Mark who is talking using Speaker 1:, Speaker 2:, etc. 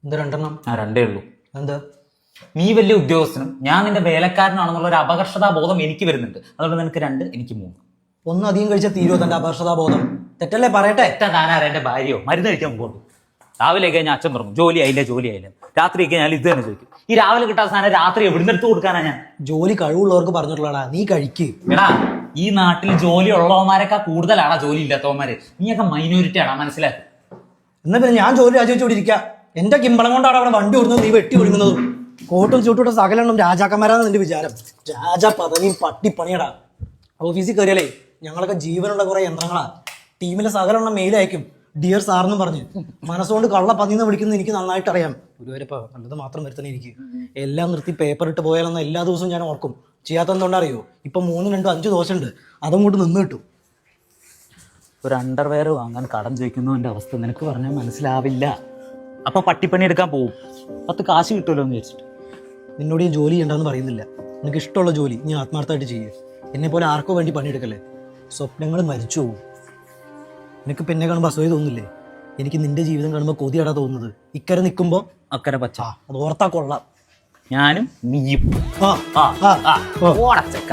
Speaker 1: എന്താ രണ്ടെണ്ണം?
Speaker 2: രണ്ടേ ഉള്ളൂ.
Speaker 1: എന്താ?
Speaker 2: നീ വലിയ ഉദ്യോഗസ്ഥനും ഞാൻ നിന്റെ വേലക്കാരനാണെന്നുള്ള ഒരു അപകർഷതാബോധം എനിക്ക് വരുന്നുണ്ട്. അതുകൊണ്ട് നിനക്ക് 2, എനിക്ക് 3.
Speaker 1: ഒന്നും അധികം കഴിച്ചാൽ തീരുവോ തന്റെ അപകർഷതാബോധം? തെറ്റല്ലേ പറയട്ടെ.
Speaker 2: താനാരാ എന്റെ ഭാര്യയോ? മരുന്ന് കഴിക്കാൻ പോകുള്ളൂ. രാവിലെ കഴിഞ്ഞാൽ അച്ഛൻ പറഞ്ഞു ജോലി ആയില്ല. രാത്രി കഴിഞ്ഞാൽ ഇത് തന്നെ ചോദിക്കും. ഈ രാവിലെ കിട്ടാത്ത സാധനം രാത്രി എവിടുന്ന് എടുത്ത് കൊടുക്കാനാ ഞാൻ?
Speaker 1: ജോലി കഴിവുള്ളവർക്ക് പറഞ്ഞിട്ടുള്ളടാ, നീ കഴിക്ക്.
Speaker 2: എടാ, ഈ നാട്ടിൽ ജോലി ഉള്ളവന്മാരെക്കാ കൂടുതലാണോ ജോലി ഇല്ലാത്തവന്മാര്? നീയൊക്കെ മൈനോറിറ്റി ആണോ? മനസ്സിലാക്കി.
Speaker 1: എന്നാ പിന്നെ ഞാൻ ജോലി രാജിവെച്ചോണ്ടിരിക്കാം. എന്റെ കിമ്പളം കൊണ്ടാണ് അവിടെ വണ്ടി ഓടുന്നത്, നീ വെട്ടി ഒഴുകുന്നതും. കോട്ടും ചൂട്ടും സകലെണ്ണം രാജാക്കന്മാരാന്ന് നിന്റെ വിചാരം. രാജ പദവിയും പട്ടിപ്പണിയടാ. ഓഫീസിൽ കയറിയാലേ ഞങ്ങളൊക്കെ ജീവനുള്ള കുറെ യന്ത്രങ്ങളാ. ടീമിലെ സകലെണ്ണം മെയിൽ അയക്കും, ഡിയർ സാറെന്നും പറഞ്ഞ്. മനസ്സുകൊണ്ട് കള്ള പന്നിന്ന് വിളിക്കുന്നത് എനിക്ക് നന്നായിട്ട് അറിയാം. ഗുരുവരപ്പ നല്ലത് മാത്രം വരുത്തണേ എനിക്ക്. എല്ലാം നിർത്തി പേപ്പർ ഇട്ട് പോയാലെന്ന് എല്ലാ ദിവസവും ഞാൻ ഓർക്കും. ചെയ്യാത്ത എന്തുകൊണ്ടറിയോ? ഇപ്പൊ 3, 2, 5 ദോശ ഉണ്ട്, അതങ്ങോട്ട് നിന്ന് കിട്ടും.
Speaker 2: ഒരു അണ്ടർവെയർ വാങ്ങാൻ കടം ചോദിക്കുന്നതിന്റെ അവസ്ഥ നിനക്ക് പറഞ്ഞാൽ മനസ്സിലാവില്ല. അപ്പൊ പട്ടിപ്പണി എടുക്കാൻ പോകും, 10 കാശ് കിട്ടുമല്ലോ എന്ന് വിചാരിച്ചിട്ട്.
Speaker 1: നിന്നോട് ഞാൻ ജോലി ചെയ്യണ്ടെന്ന് പറയുന്നില്ല. നിനക്ക് ഇഷ്ടമുള്ള ജോലി നീ ആത്മാർത്ഥമായിട്ട് ചെയ്യുക. എന്നെ പോലെ ആർക്കോ വേണ്ടി പണിയെടുക്കല്ലേ. സ്വപ്നങ്ങൾ മരിച്ചു പോകും. നിനക്ക് പിന്നെ കാണുമ്പോൾ അസൂയ തോന്നില്ലേ? എനിക്ക് നിന്റെ ജീവിതം കാണുമ്പോൾ കൊതിയാടാ തോന്നുന്നത്. ഇക്കരെ നിൽക്കുമ്പോൾ
Speaker 2: അക്കരെ പച്ച.
Speaker 1: അത് ഓർത്താ കൊള്ളാം.
Speaker 2: ഞാനും നീയും.
Speaker 1: ആ
Speaker 2: ഓടച്ചക്ക.